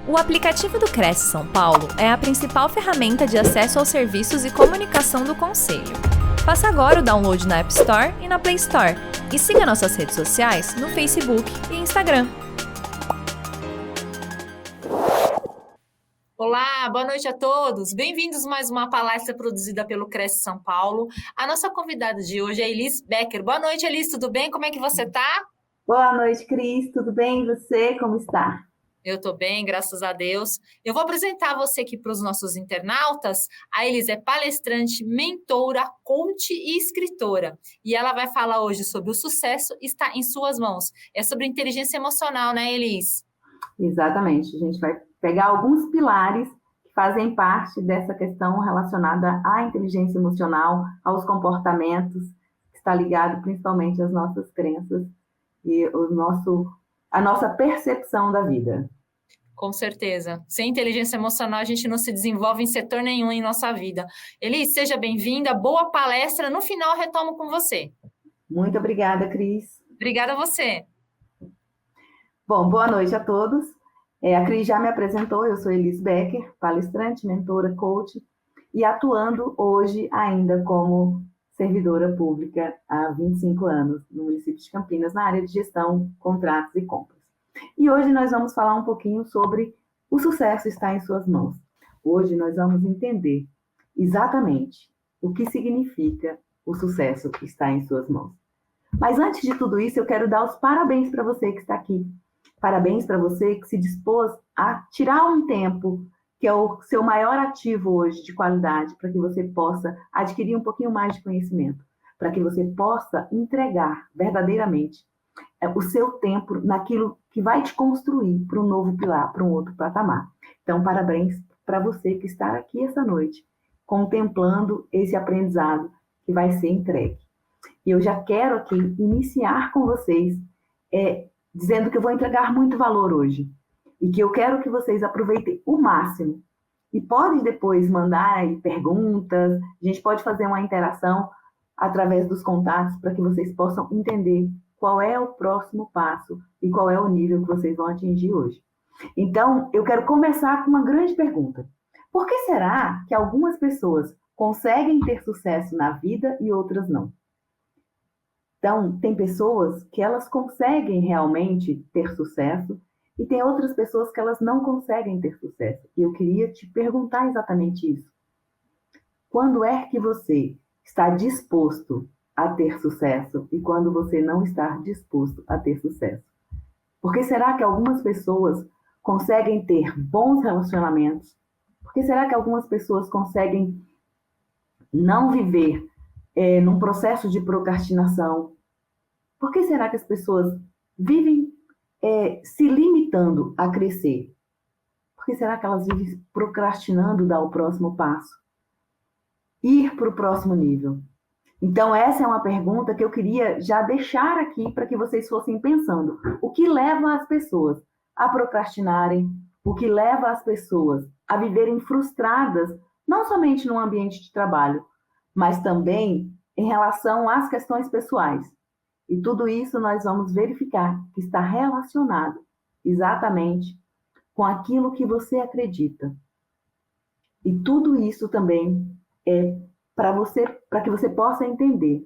O aplicativo do Cresce São Paulo é a principal ferramenta de acesso aos serviços e comunicação do Conselho. Faça agora o download na App Store e na Play Store. E siga nossas redes sociais no Facebook e Instagram. Olá, boa noite a todos. Bem-vindos a mais uma palestra produzida pelo Cresce São Paulo. A nossa convidada de hoje é Elis Becker. Boa noite, Elis, tudo bem? Como é que você está? Boa noite, Cris. Tudo bem? E você, como está? Eu estou bem, graças a Deus. Eu vou apresentar você aqui para os nossos internautas. A Elis é palestrante, mentora, coach e escritora. E ela vai falar hoje sobre o sucesso está em suas mãos. É sobre inteligência emocional, né, Elis? Exatamente. A gente vai pegar alguns pilares que fazem parte dessa questão relacionada à inteligência emocional, aos comportamentos, que está ligado principalmente às nossas crenças e a nossa percepção da vida. Com certeza. Sem inteligência emocional, a gente não se desenvolve em setor nenhum em nossa vida. Elis, seja bem-vinda, boa palestra. No final, retomo com você. Muito obrigada, Cris. Obrigada a você. Bom, boa noite a todos. A Cris já me apresentou, eu sou Elis Becker, palestrante, mentora, coach, e atuando hoje ainda como servidora pública há 25 anos no município de Campinas, na área de gestão, contratos e compras. E hoje nós vamos falar um pouquinho sobre o sucesso está em suas mãos. Hoje nós vamos entender exatamente o que significa o sucesso está em suas mãos. Mas antes de tudo isso, eu quero dar os parabéns para você que está aqui. Parabéns para você que se dispôs a tirar um tempo, que é o seu maior ativo hoje de qualidade, para que você possa adquirir um pouquinho mais de conhecimento, para que você possa entregar verdadeiramente o seu tempo naquilo que vai te construir para um novo pilar, para um outro patamar. Então, parabéns para você que está aqui essa noite, contemplando esse aprendizado que vai ser entregue. E eu já quero aqui iniciar com vocês, dizendo que eu vou entregar muito valor hoje, e que eu quero que vocês aproveitem o máximo. E pode depois mandar aí perguntas, a gente pode fazer uma interação através dos contatos para que vocês possam entender qual é o próximo passo e qual é o nível que vocês vão atingir hoje. Então, eu quero começar com uma grande pergunta. Por que será que algumas pessoas conseguem ter sucesso na vida e outras não? Então, tem pessoas que elas conseguem realmente ter sucesso e tem outras pessoas que elas não conseguem ter sucesso. E eu queria te perguntar exatamente isso. Quando é que você está disposto a ter sucesso e quando você não está disposto a ter sucesso? Por que será que algumas pessoas conseguem ter bons relacionamentos? Por que será que algumas pessoas conseguem não viver num processo de procrastinação? Por que será que as pessoas vivem se limitando a crescer? Por que será que elas vivem procrastinando dar o próximo passo? Ir para o próximo nível? Então, essa é uma pergunta que eu queria já deixar aqui para que vocês fossem pensando. O que leva as pessoas a procrastinarem? O que leva as pessoas a viverem frustradas, não somente no ambiente de trabalho, mas também em relação às questões pessoais? E tudo isso nós vamos verificar que está relacionado exatamente com aquilo que você acredita. E tudo isso também é para que você possa entender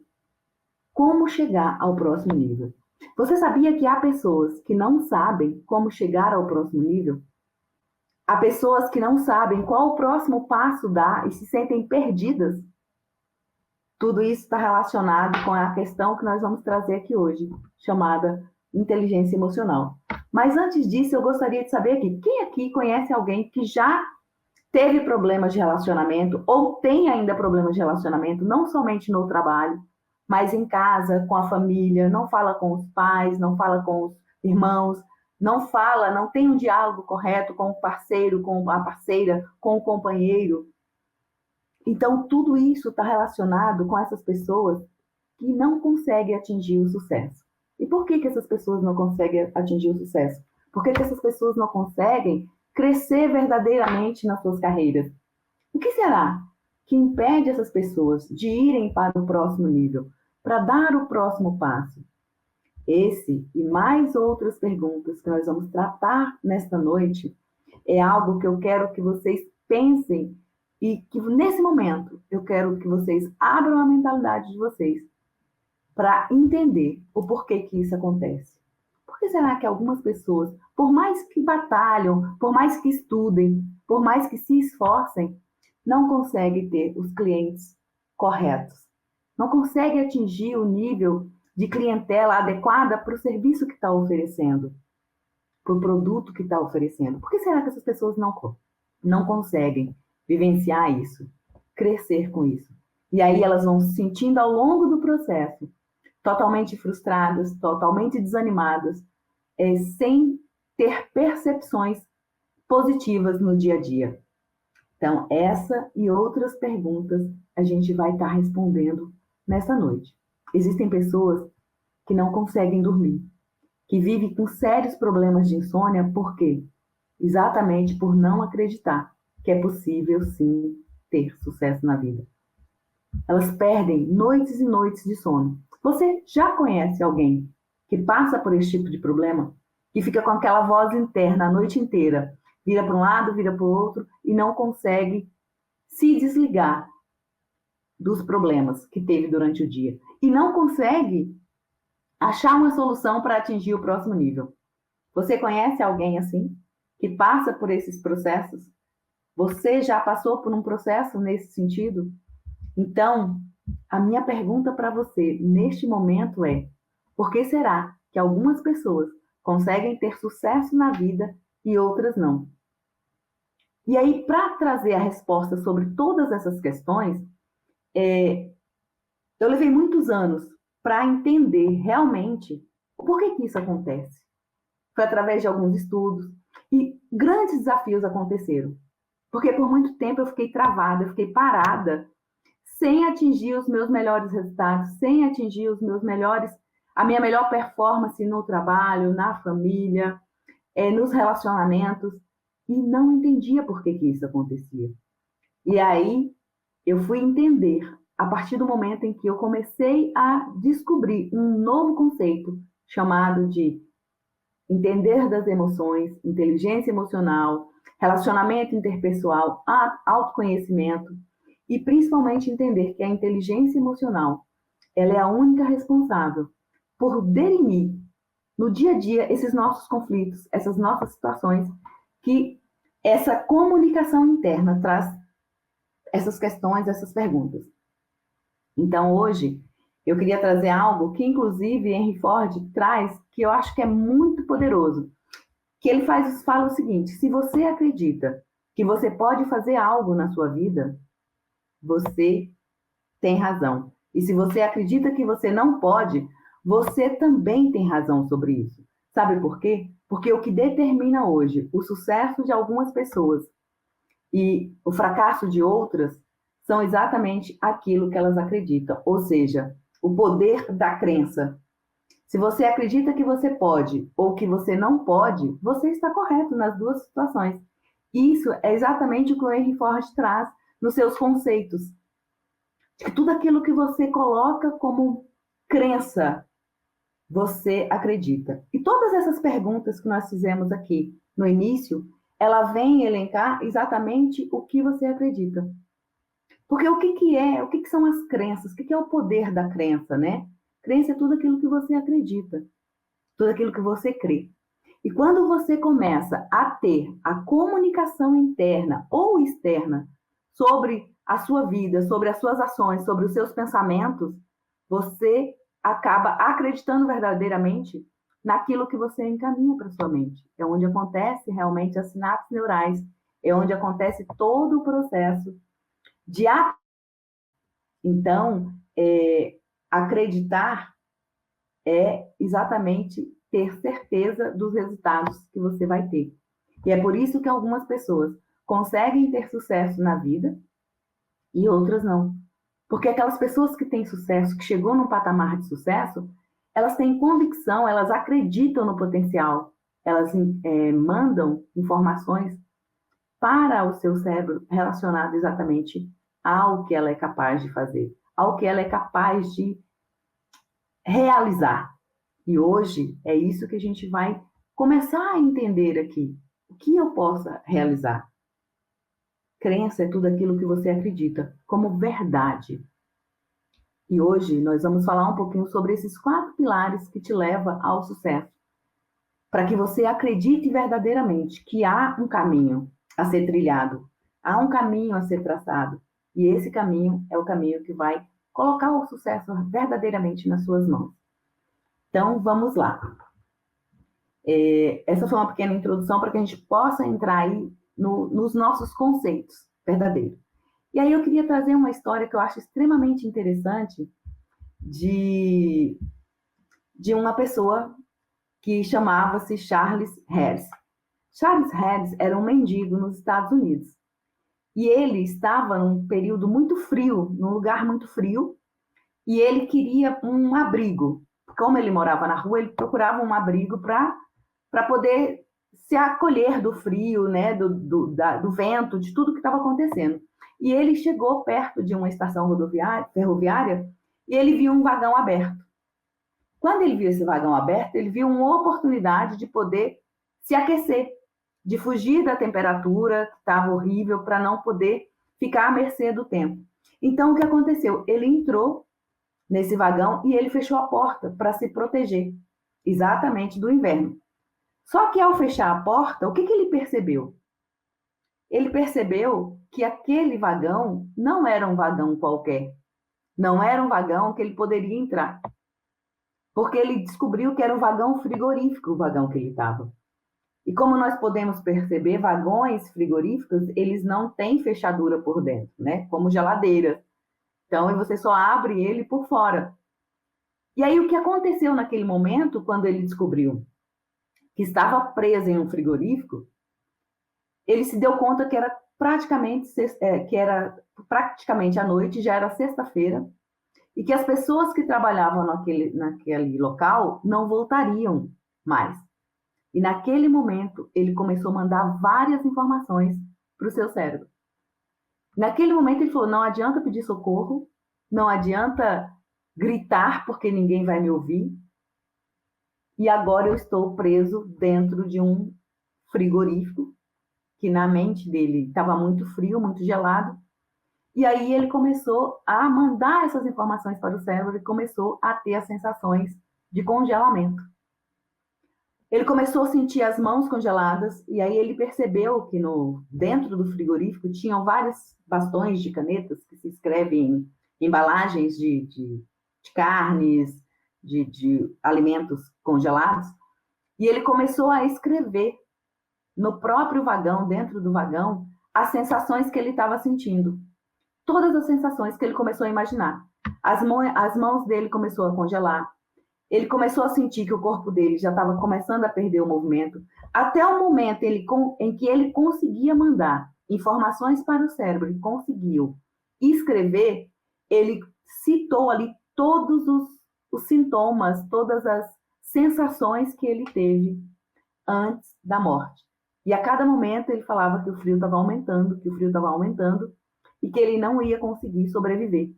como chegar ao próximo nível. Você sabia que há pessoas que não sabem como chegar ao próximo nível? Há pessoas que não sabem qual o próximo passo dar e se sentem perdidas? Tudo isso está relacionado com a questão que nós vamos trazer aqui hoje, chamada inteligência emocional. Mas antes disso, eu gostaria de saber aqui, quem aqui conhece alguém que já teve problemas de relacionamento ou tem ainda problemas de relacionamento, não somente no trabalho, mas em casa, com a família, não fala com os pais, não fala com os irmãos, não tem um diálogo correto com o parceiro, com a parceira, com o companheiro. Então, tudo isso está relacionado com essas pessoas que não conseguem atingir o sucesso. E por que essas pessoas não conseguem atingir o sucesso? Por que essas pessoas não conseguem crescer verdadeiramente nas suas carreiras? O que será que impede essas pessoas de irem para o próximo nível, para dar o próximo passo? Esse e mais outras perguntas que nós vamos tratar nesta noite é algo que eu quero que vocês pensem e que nesse momento eu quero que vocês abram a mentalidade de vocês para entender o porquê que isso acontece. Por que será que algumas pessoas, por mais que batalham, por mais que estudem, por mais que se esforcem, não conseguem ter os clientes corretos? Não conseguem atingir o nível de clientela adequada para o serviço que está oferecendo, para o produto que está oferecendo. Por que será que essas pessoas não conseguem vivenciar isso, crescer com isso? E aí elas vão se sentindo ao longo do processo totalmente frustradas, totalmente desanimadas, sem ter percepções positivas no dia a dia. Então, essa e outras perguntas a gente vai estar respondendo nessa noite. Existem pessoas que não conseguem dormir, que vivem com sérios problemas de insônia, por quê? Exatamente por não acreditar que é possível, sim, ter sucesso na vida. Elas perdem noites e noites de sono. Você já conhece alguém que passa por esse tipo de problema? Que fica com aquela voz interna a noite inteira, vira para um lado, vira para o outro e não consegue se desligar dos problemas que teve durante o dia. E não consegue achar uma solução para atingir o próximo nível. Você conhece alguém assim? Que passa por esses processos? Você já passou por um processo nesse sentido? Então, a minha pergunta para você neste momento é: por que será que algumas pessoas conseguem ter sucesso na vida e outras não? E aí, para trazer a resposta sobre todas essas questões, eu levei muitos anos para entender realmente por que isso acontece. Foi através de alguns estudos e grandes desafios aconteceram. Porque por muito tempo eu fiquei travada, eu fiquei parada, sem atingir os meus melhores resultados, sem atingir a minha melhor performance no trabalho, na família, nos relacionamentos, e não entendia por que isso acontecia. E aí eu fui entender a partir do momento em que eu comecei a descobrir um novo conceito chamado de entender das emoções, inteligência emocional, relacionamento interpessoal, autoconhecimento, e principalmente entender que a inteligência emocional, ela é a única responsável por definir no dia a dia esses nossos conflitos, essas nossas situações, que essa comunicação interna traz essas questões, essas perguntas. Então, hoje, eu queria trazer algo que, inclusive, Henry Ford traz, que eu acho que é muito poderoso, que ele fala o seguinte: se você acredita que você pode fazer algo na sua vida, você tem razão. E se você acredita que você não pode, você também tem razão sobre isso. Sabe por quê? Porque o que determina hoje o sucesso de algumas pessoas e o fracasso de outras são exatamente aquilo que elas acreditam, ou seja, o poder da crença. Se você acredita que você pode ou que você não pode, você está correto nas duas situações. Isso é exatamente o que o Henry Ford traz nos seus conceitos. Que tudo aquilo que você coloca como crença, você acredita. E todas essas perguntas que nós fizemos aqui no início, ela vem elencar exatamente o que você acredita. Porque o que são as crenças? O que é o poder da crença, né? Crença é tudo aquilo que você acredita, tudo aquilo que você crê. E quando você começa a ter a comunicação interna ou externa sobre a sua vida, sobre as suas ações, sobre os seus pensamentos, você acaba acreditando verdadeiramente naquilo que você encaminha para sua mente. É onde acontece realmente as sinapses neurais, é onde acontece todo o processo de Então, acreditar é exatamente ter certeza dos resultados que você vai ter. E é por isso que algumas pessoas conseguem ter sucesso na vida e outras não. Porque aquelas pessoas que têm sucesso, que chegou num patamar de sucesso, elas têm convicção, elas acreditam no potencial, elas mandam informações para o seu cérebro relacionado exatamente ao que ela é capaz de fazer, ao que ela é capaz de realizar. E hoje é isso que a gente vai começar a entender aqui. o que eu possa realizar. Crença é tudo aquilo que você acredita como verdade. E hoje nós vamos falar um pouquinho sobre esses 4 pilares que te levam ao sucesso. Para que você acredite verdadeiramente que há um caminho a ser trilhado, há um caminho a ser traçado. E esse caminho é o caminho que vai colocar o sucesso verdadeiramente nas suas mãos. Então, vamos lá. Essa foi uma pequena introdução para que a gente possa entrar aí nos nossos conceitos verdadeiros. E aí eu queria trazer uma história que eu acho extremamente interessante de uma pessoa que chamava-se Charles Harris. Charles Harris era um mendigo nos Estados Unidos. E ele estava num período muito frio, num lugar muito frio, e ele queria um abrigo. Como ele morava na rua, ele procurava um abrigo para poder se acolher do frio, né, do vento, de tudo que estava acontecendo. E ele chegou perto de uma estação ferroviária e ele viu um vagão aberto. Quando ele viu esse vagão aberto, ele viu uma oportunidade de poder se aquecer, de fugir da temperatura que estava horrível, para não poder ficar à mercê do tempo. Então, o que aconteceu? Ele entrou nesse vagão e ele fechou a porta para se proteger, exatamente do inverno. Só que ao fechar a porta, o que ele percebeu? Ele percebeu que aquele vagão não era um vagão qualquer, não era um vagão que ele poderia entrar, porque ele descobriu que era um vagão frigorífico, o vagão que ele estava. E como nós podemos perceber, vagões frigoríficos, eles não têm fechadura por dentro, né? Como geladeiras. Então, você só abre ele por fora. E aí, o que aconteceu naquele momento, quando ele descobriu que estava preso em um frigorífico, ele se deu conta que era praticamente à noite, já era sexta-feira, e que as pessoas que trabalhavam naquele local não voltariam mais. E naquele momento, ele começou a mandar várias informações para o seu cérebro. Naquele momento, ele falou, não adianta pedir socorro, não adianta gritar porque ninguém vai me ouvir, e agora eu estou preso dentro de um frigorífico, que na mente dele estava muito frio, muito gelado. E aí ele começou a mandar essas informações para o cérebro e começou a ter as sensações de congelamento. Ele começou a sentir as mãos congeladas e aí ele percebeu que dentro do frigorífico tinham vários bastões de canetas que se escrevem em embalagens de carnes, de alimentos congelados. E ele começou a escrever no próprio vagão, dentro do vagão, as sensações que ele estava sentindo. Todas as sensações que ele começou a imaginar. As mãos dele começou a congelar. Ele começou a sentir que o corpo dele já estava começando a perder o movimento, até o momento em que ele conseguia mandar informações para o cérebro e conseguiu escrever, ele citou ali todos os sintomas, todas as sensações que ele teve antes da morte. E a cada momento ele falava que o frio estava aumentando, e que ele não ia conseguir sobreviver.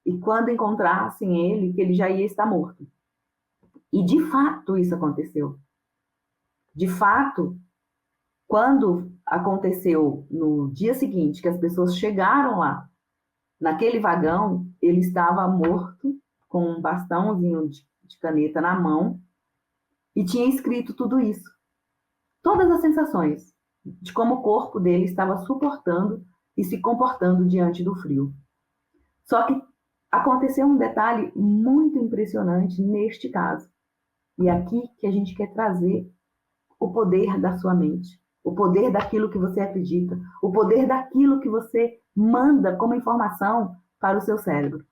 E quando encontrassem ele, que ele já ia estar morto. E, de fato, isso aconteceu. De fato, quando aconteceu no dia seguinte, que as pessoas chegaram lá, naquele vagão, ele estava morto, com um bastãozinho de caneta na mão, e tinha escrito tudo isso. Todas as sensações de como o corpo dele estava suportando e se comportando diante do frio. Só que aconteceu um detalhe muito impressionante neste caso. E é aqui que a gente quer trazer o poder da sua mente, o poder daquilo que você acredita, o poder daquilo que você manda como informação para o seu cérebro.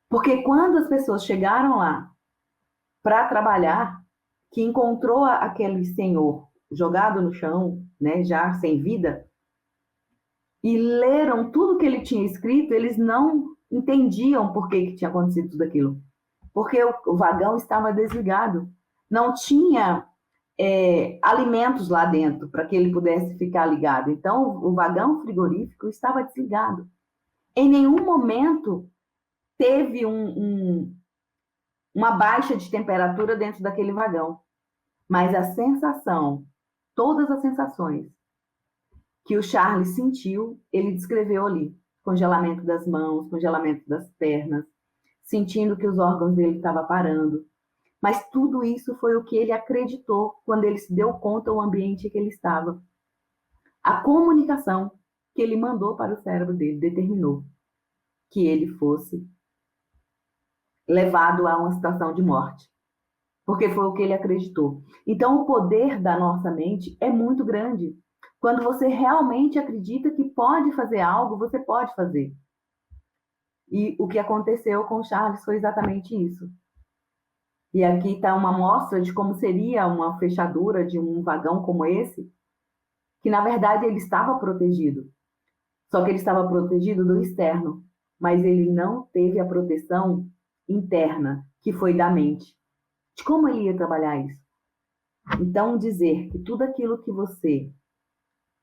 Porque quando as pessoas chegaram lá para trabalhar, que encontrou aquele senhor jogado no chão, né, já sem vida, e leram tudo que ele tinha escrito, eles não entendiam por que tinha acontecido tudo aquilo. Porque o vagão estava desligado. Não tinha alimentos lá dentro para que ele pudesse ficar ligado. Então, o vagão frigorífico estava desligado. Em nenhum momento teve uma baixa de temperatura dentro daquele vagão. Mas a sensação todas as sensações que o Charles sentiu, ele descreveu ali. Congelamento das mãos, congelamento das pernas, sentindo que os órgãos dele estavam parando. Mas tudo isso foi o que ele acreditou quando ele se deu conta do ambiente que ele estava. A comunicação que ele mandou para o cérebro dele determinou que ele fosse levado a uma situação de morte, porque foi o que ele acreditou. Então, o poder da nossa mente é muito grande. Quando você realmente acredita que pode fazer algo, você pode fazer. E o que aconteceu com o Charles foi exatamente isso. E aqui está uma amostra de como seria uma fechadura de um vagão como esse, que na verdade ele estava protegido. Só que ele estava protegido do externo, mas ele não teve a proteção interna, que foi da mente. De como ele ia trabalhar isso? Então, dizer que tudo aquilo que você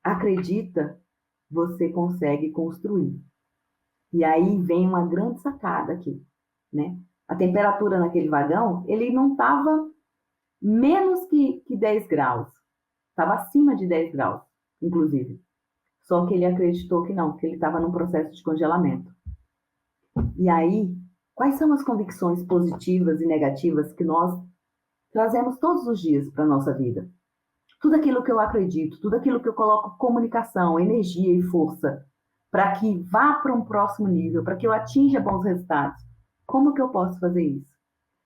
acredita, você consegue construir. E aí vem uma grande sacada aqui, né? A temperatura naquele vagão, ele não estava menos que 10 graus. Estava acima de 10 graus, inclusive. Só que ele acreditou que não, que ele estava num processo de congelamento. E aí, quais são as convicções positivas e negativas que nós trazemos todos os dias para a nossa vida? Tudo aquilo que eu acredito, tudo aquilo que eu coloco comunicação, energia e força para que vá para um próximo nível, para que eu atinja bons resultados. Como que eu posso fazer isso?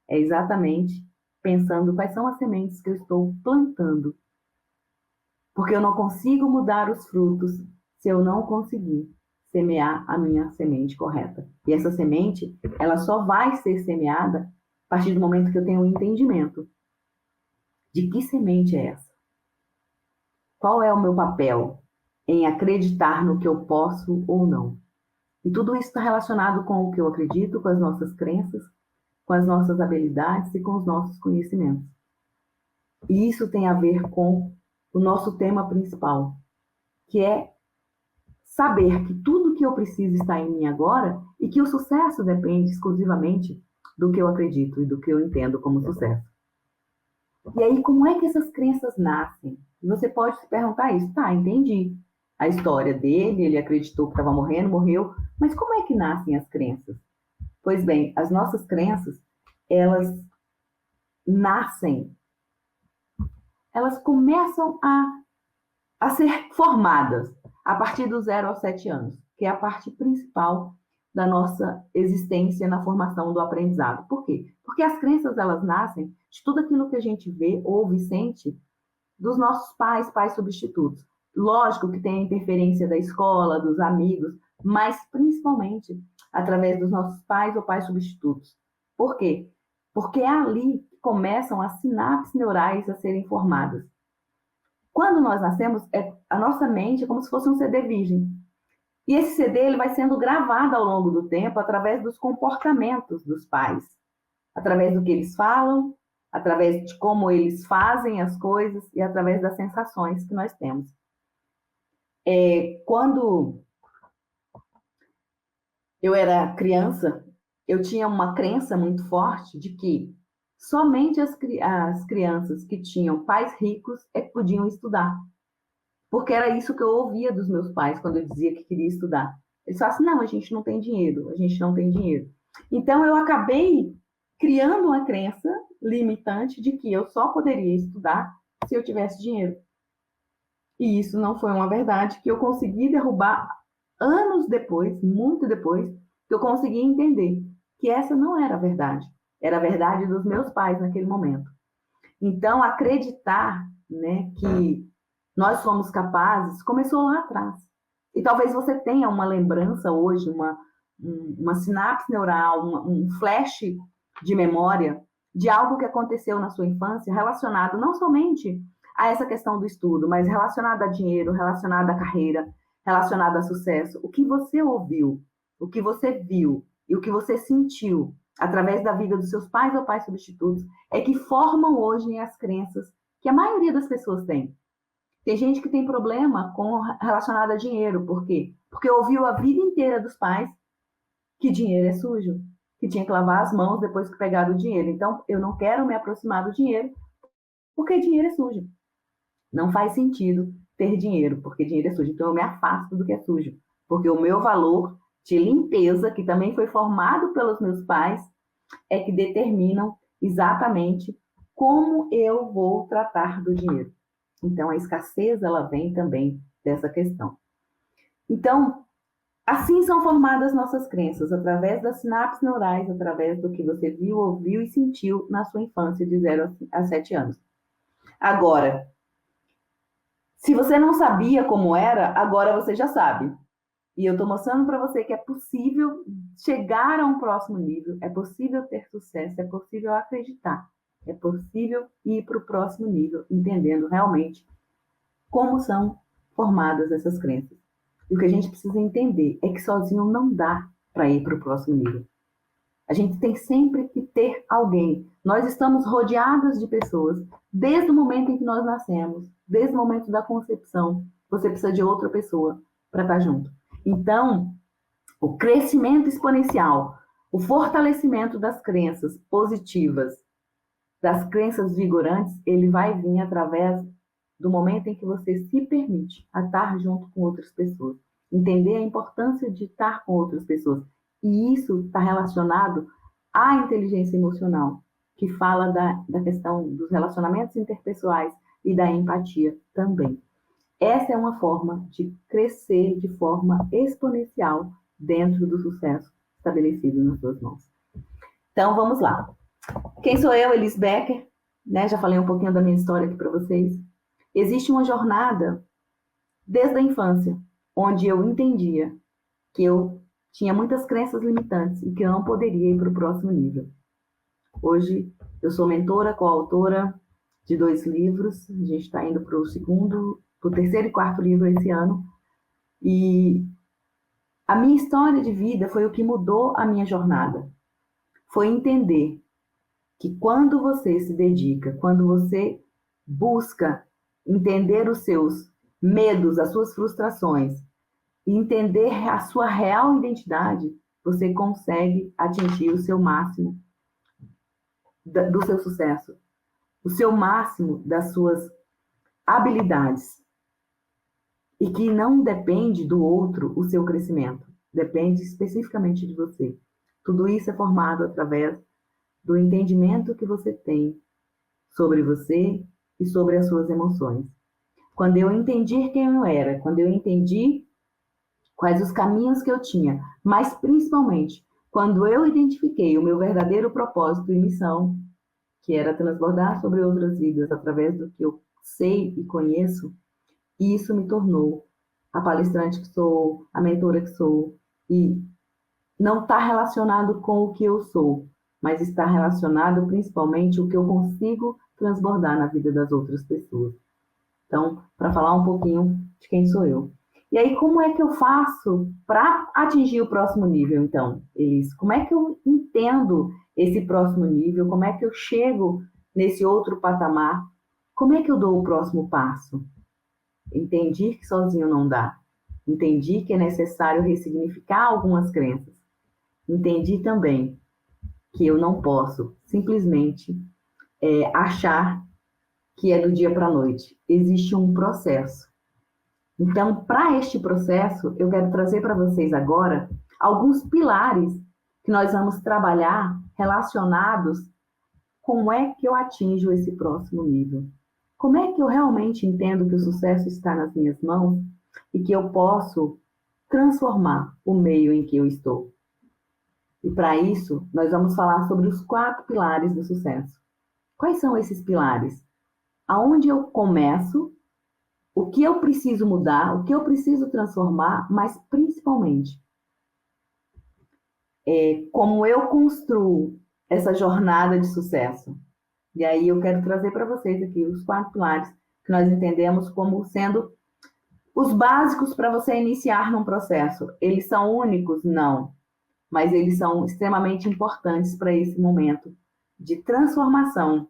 É exatamente pensando quais são as sementes que eu estou plantando. Porque eu não consigo mudar os frutos se eu não conseguir semear a minha semente correta. E essa semente, ela só vai ser semeada a partir do momento que eu tenho um entendimento de que semente é essa. Qual é o meu papel em acreditar no que eu posso ou não? E tudo isso está relacionado com o que eu acredito, com as nossas crenças, com as nossas habilidades e com os nossos conhecimentos. E isso tem a ver com o nosso tema principal, que é saber que tudo que eu preciso está em mim agora e que o sucesso depende exclusivamente do que eu acredito e do que eu entendo como sucesso. E aí, como é que essas crenças nascem? Você pode se perguntar isso. Tá, entendi a história dele, ele acreditou que estava morrendo, morreu, mas como é que nascem as crenças? Pois bem, as nossas crenças, elas nascem, elas começam a ser formadas a partir dos 0 aos 7 anos, que é a parte principal da nossa existência na formação do aprendizado. Por quê? Porque as crenças, elas nascem de tudo aquilo que a gente vê, ouve e sente dos nossos pais, pais substitutos. Lógico que tem a interferência da escola, dos amigos, mas principalmente através dos nossos pais ou pais substitutos. Por quê? Porque é ali que começam as sinapses neurais a serem formadas. Quando nós nascemos, a nossa mente é como se fosse um CD virgem. E esse CD ele vai sendo gravado ao longo do tempo através dos comportamentos dos pais, através do que eles falam, através de como eles fazem as coisas e através das sensações que nós temos. Quando eu era criança, eu tinha uma crença muito forte de que somente as crianças que tinham pais ricos é que podiam estudar. Porque era isso que eu ouvia dos meus pais quando eu dizia que queria estudar. Eles falavam assim, não, a gente não tem dinheiro, a gente não tem dinheiro. Então, eu acabei criando uma crença limitante de que eu só poderia estudar se eu tivesse dinheiro. E isso não foi uma verdade que eu consegui derrubar anos depois, muito depois, que eu consegui entender que essa não era a verdade. Era a verdade dos meus pais naquele momento. Então, acreditar, né, que nós somos capazes começou lá atrás. E talvez você tenha uma lembrança hoje, uma sinapse neural, um flash de memória de algo que aconteceu na sua infância relacionado não somente a essa questão do estudo, mas relacionado a dinheiro, relacionado à carreira, relacionado a sucesso. O que você ouviu, o que você viu e o que você sentiu através da vida dos seus pais ou pais substitutos é que formam hoje as crenças que a maioria das pessoas tem. Tem gente que tem problema relacionado a dinheiro. Por quê? Porque ouviu a vida inteira dos pais que dinheiro é sujo, que tinha que lavar as mãos depois que pegaram o dinheiro. Então, eu não quero me aproximar do dinheiro porque dinheiro é sujo. Não faz sentido ter dinheiro, porque dinheiro é sujo. Então, eu me afasto do que é sujo, porque o meu valor de limpeza, que também foi formado pelos meus pais, é que determinam exatamente como eu vou tratar do dinheiro. Então, a escassez, ela vem também dessa questão. Então, assim são formadas nossas crenças, através das sinapses neurais, através do que você viu, ouviu e sentiu na sua infância, de 0 a 7 anos. Agora, se você não sabia como era, agora você já sabe. E eu estou mostrando para você que é possível chegar a um próximo nível, é possível ter sucesso, é possível acreditar, é possível ir para o próximo nível, entendendo realmente como são formadas essas crenças. E o que a gente precisa entender é que sozinho não dá para ir para o próximo nível. A gente tem sempre que ter alguém. Nós estamos rodeados de pessoas desde o momento em que nós nascemos, desde o momento da concepção. Você precisa de outra pessoa para estar junto. Então, o crescimento exponencial, o fortalecimento das crenças positivas, das crenças vigorantes, ele vai vir através do momento em que você se permite a estar junto com outras pessoas. Entender a importância de estar com outras pessoas. E isso está relacionado à inteligência emocional, que fala da questão dos relacionamentos interpessoais e da empatia também. Essa é uma forma de crescer de forma exponencial dentro do sucesso estabelecido nas suas mãos. Então, vamos lá. Quem sou eu, Elis Becker? Né? Já falei um pouquinho da minha história aqui para vocês. Existe uma jornada desde a infância, onde eu entendia que eu tinha muitas crenças limitantes e que eu não poderia ir para o próximo nível. Hoje, eu sou mentora, coautora de 2 livros. A gente está indo para o terceiro e quarto livro esse ano. E a minha história de vida foi o que mudou a minha jornada. Foi entender que quando você se dedica, quando você busca entender os seus medos, as suas frustrações, e entender a sua real identidade, você consegue atingir o seu máximo do seu sucesso, o seu máximo das suas habilidades. E que não depende do outro o seu crescimento, depende especificamente de você. Tudo isso é formado através do entendimento que você tem sobre você e sobre as suas emoções. Quando eu entendi quem eu era, quando eu entendi quais os caminhos que eu tinha, mas principalmente quando eu identifiquei o meu verdadeiro propósito e missão, que era transbordar sobre outras vidas através do que eu sei e conheço, isso me tornou a palestrante que sou, a mentora que sou, e não está relacionado com o que eu sou, mas está relacionado principalmente com o que eu consigo transbordar na vida das outras pessoas. Então, para falar um pouquinho de quem sou eu. E aí, como é que eu faço para atingir o próximo nível, então, Elis? Como é que eu entendo esse próximo nível? Como é que eu chego nesse outro patamar? Como é que eu dou o próximo passo? Entendi que sozinho não dá. Entendi que é necessário ressignificar algumas crenças. Entendi também que eu não posso simplesmente achar que é do dia para a noite. Existe um processo. Então, para este processo, eu quero trazer para vocês agora alguns pilares que nós vamos trabalhar relacionados com como é que eu atinjo esse próximo nível. Como é que eu realmente entendo que o sucesso está nas minhas mãos e que eu posso transformar o meio em que eu estou. E para isso, nós vamos falar sobre os 4 pilares do sucesso. Quais são esses pilares? Aonde eu começo, o que eu preciso mudar, o que eu preciso transformar, mas principalmente, como eu construo essa jornada de sucesso. E aí eu quero trazer para vocês aqui os 4 pilares que nós entendemos como sendo os básicos para você iniciar num processo. Eles são únicos? Não. Mas eles são extremamente importantes para esse momento de transformação,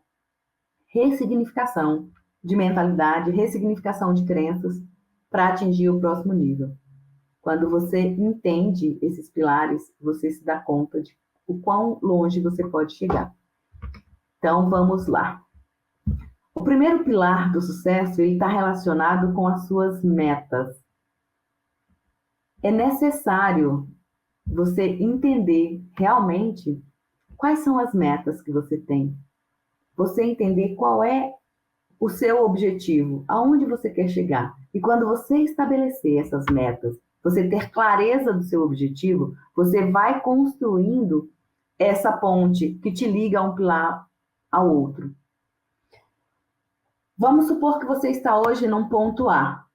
ressignificação de mentalidade, ressignificação de crenças para atingir o próximo nível. Quando você entende esses pilares, você se dá conta de o quão longe você pode chegar. Então, vamos lá. O primeiro pilar do sucesso, ele está relacionado com as suas metas. É necessário você entender realmente quais são as metas que você tem. Você entender qual é o seu objetivo, aonde você quer chegar. E quando você estabelecer essas metas, você ter clareza do seu objetivo, você vai construindo essa ponte que te liga um pilar ao outro. Vamos supor que você está hoje num ponto A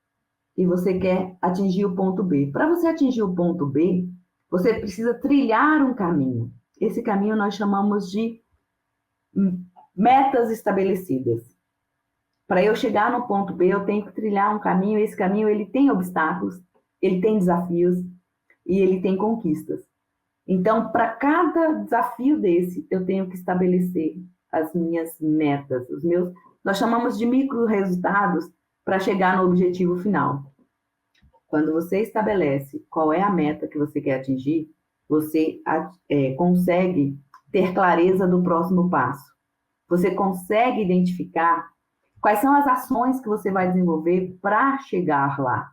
e você quer atingir o ponto B. Para você atingir o ponto B, você precisa trilhar um caminho. Esse caminho nós chamamos de metas estabelecidas. Para eu chegar no ponto B, eu tenho que trilhar um caminho. Esse caminho ele tem obstáculos, ele tem desafios e ele tem conquistas. Então, para cada desafio desse, eu tenho que estabelecer as minhas metas, nós chamamos de micro resultados para chegar no objetivo final. Quando você estabelece qual é a meta que você quer atingir, você consegue ter clareza do próximo passo. Você consegue identificar quais são as ações que você vai desenvolver para chegar lá.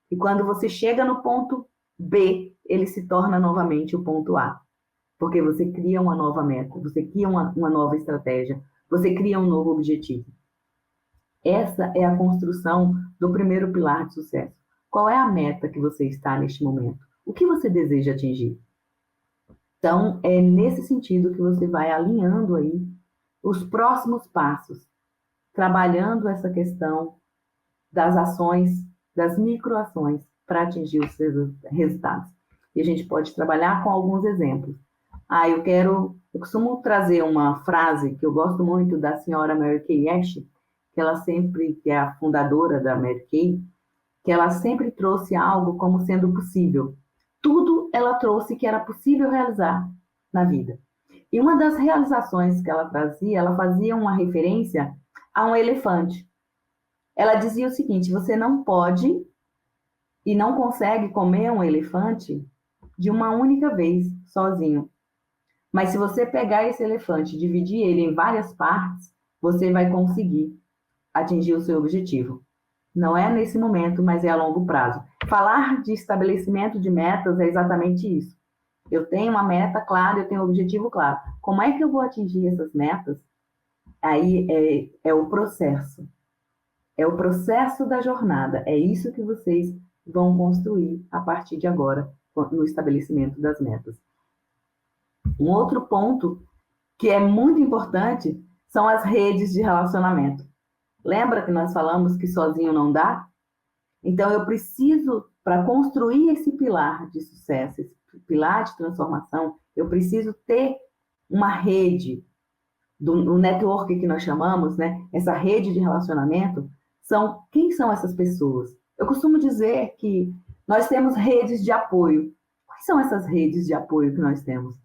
E quando você chega no ponto B, ele se torna novamente o ponto A. Porque você cria uma nova meta, você cria uma nova estratégia, você cria um novo objetivo. Essa é a construção do primeiro pilar de sucesso. Qual é a meta que você está neste momento? O que você deseja atingir? Então, é nesse sentido que você vai alinhando aí os próximos passos, trabalhando essa questão das ações, das microações, para atingir os seus resultados. E a gente pode trabalhar com alguns exemplos. Eu costumo trazer uma frase que eu gosto muito da senhora Mary Kay Ash, que é a fundadora da Mary Kay, que ela sempre trouxe algo como sendo possível. Tudo ela trouxe que era possível realizar na vida. E uma das realizações que ela trazia, ela fazia uma referência a um elefante. Ela dizia o seguinte: você não pode e não consegue comer um elefante de uma única vez, sozinho. Mas se você pegar esse elefante e dividir ele em várias partes, você vai conseguir atingir o seu objetivo. Não é nesse momento, mas é a longo prazo. Falar de estabelecimento de metas é exatamente isso. Eu tenho uma meta clara, eu tenho um objetivo claro. Como é que eu vou atingir essas metas? Aí é o processo. É o processo da jornada. É isso que vocês vão construir a partir de agora, no estabelecimento das metas. Um outro ponto que é muito importante são as redes de relacionamento. Lembra que nós falamos que sozinho não dá? Então, eu preciso, para construir esse pilar de sucesso, esse pilar de transformação, eu preciso ter uma rede, do network que nós chamamos, né? Essa rede de relacionamento, quem são essas pessoas? Eu costumo dizer que nós temos redes de apoio. Quais são essas redes de apoio que nós temos?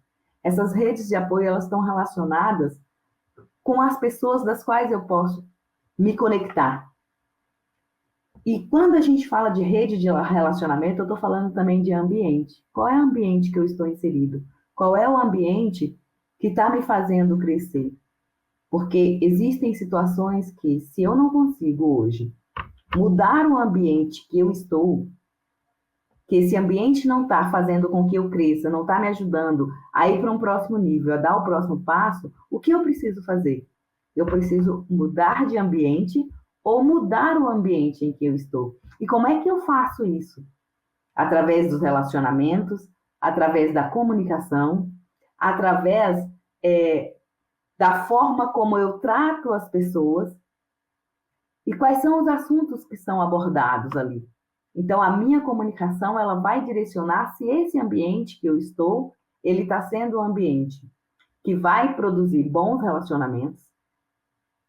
Essas redes de apoio, elas estão relacionadas com as pessoas das quais eu posso me conectar. E quando a gente fala de rede de relacionamento, eu estou falando também de ambiente. Qual é o ambiente que eu estou inserido? Qual é o ambiente que está me fazendo crescer? Porque existem situações que, se eu não consigo hoje mudar o ambiente que eu estou, que esse ambiente não está fazendo com que eu cresça, não está me ajudando a ir para um próximo nível, a dar o próximo passo, o que eu preciso fazer? Eu preciso mudar de ambiente ou mudar o ambiente em que eu estou. E como é que eu faço isso? Através dos relacionamentos, através da comunicação, através da forma como eu trato as pessoas e quais são os assuntos que são abordados ali. Então, a minha comunicação, ela vai direcionar se esse ambiente que eu estou, ele está sendo um ambiente que vai produzir bons relacionamentos.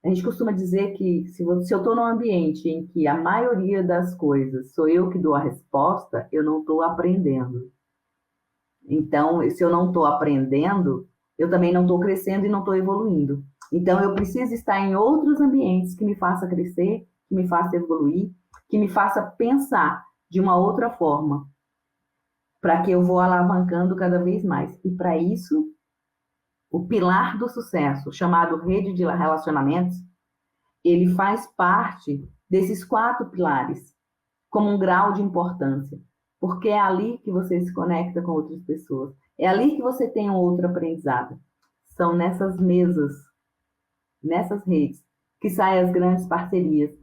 A gente costuma dizer que se eu estou num ambiente em que a maioria das coisas sou eu que dou a resposta, eu não estou aprendendo. Então, se eu não estou aprendendo, eu também não estou crescendo e não estou evoluindo. Então, eu preciso estar em outros ambientes que me façam crescer, que me façam evoluir, que me faça pensar de uma outra forma, para que eu vou alavancando cada vez mais. E para isso, o pilar do sucesso, chamado rede de relacionamentos, ele faz parte desses 4 pilares, como um grau de importância, porque é ali que você se conecta com outras pessoas, é ali que você tem um outro aprendizado. São nessas mesas, nessas redes, que saem as grandes parcerias,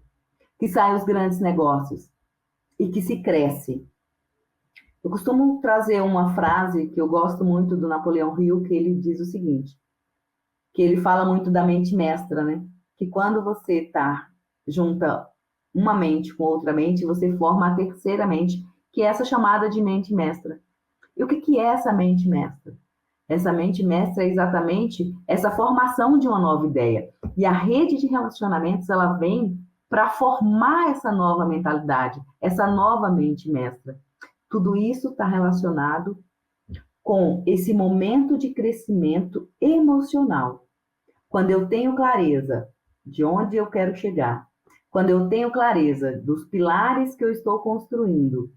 que saem os grandes negócios e que se cresce. Eu costumo trazer uma frase que eu gosto muito do Napoleão Hill, que ele diz o seguinte, que ele fala muito da mente mestra, né? Que quando você junta uma mente com outra mente, você forma a terceira mente, que é essa chamada de mente mestra. E o que é essa mente mestra? Essa mente mestra é exatamente essa formação de uma nova ideia. E a rede de relacionamentos, ela vem para formar essa nova mentalidade, essa nova mente mestra. Tudo isso está relacionado com esse momento de crescimento emocional. Quando eu tenho clareza de onde eu quero chegar, quando eu tenho clareza dos pilares que eu estou construindo,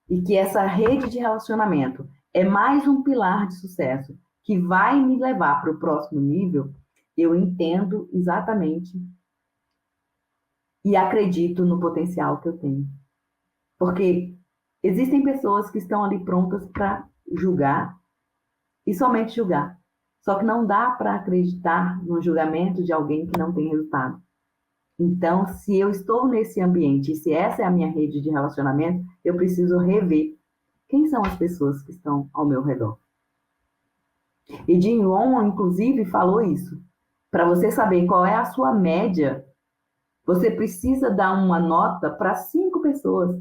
e que essa rede de relacionamento é mais um pilar de sucesso que vai me levar para o próximo nível, eu entendo exatamente e acredito no potencial que eu tenho. Porque existem pessoas que estão ali prontas para julgar e somente julgar. Só que não dá para acreditar no julgamento de alguém que não tem resultado. Então, se eu estou nesse ambiente, e se essa é a minha rede de relacionamento, eu preciso rever quem são as pessoas que estão ao meu redor. E Jim Rohn, inclusive, falou isso. Para você saber qual é a sua média, você precisa dar uma nota para 5 pessoas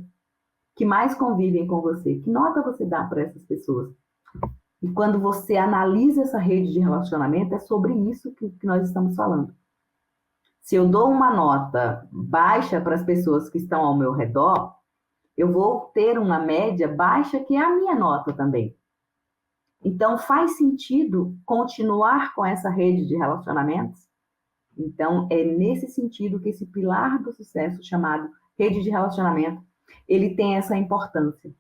que mais convivem com você. Que nota você dá para essas pessoas? E quando você analisa essa rede de relacionamento, é sobre isso que nós estamos falando. Se eu dou uma nota baixa para as pessoas que estão ao meu redor, eu vou ter uma média baixa que é a minha nota também. Então, faz sentido continuar com essa rede de relacionamentos? Então, é nesse sentido que esse pilar do sucesso, chamado rede de relacionamento, ele tem essa importância.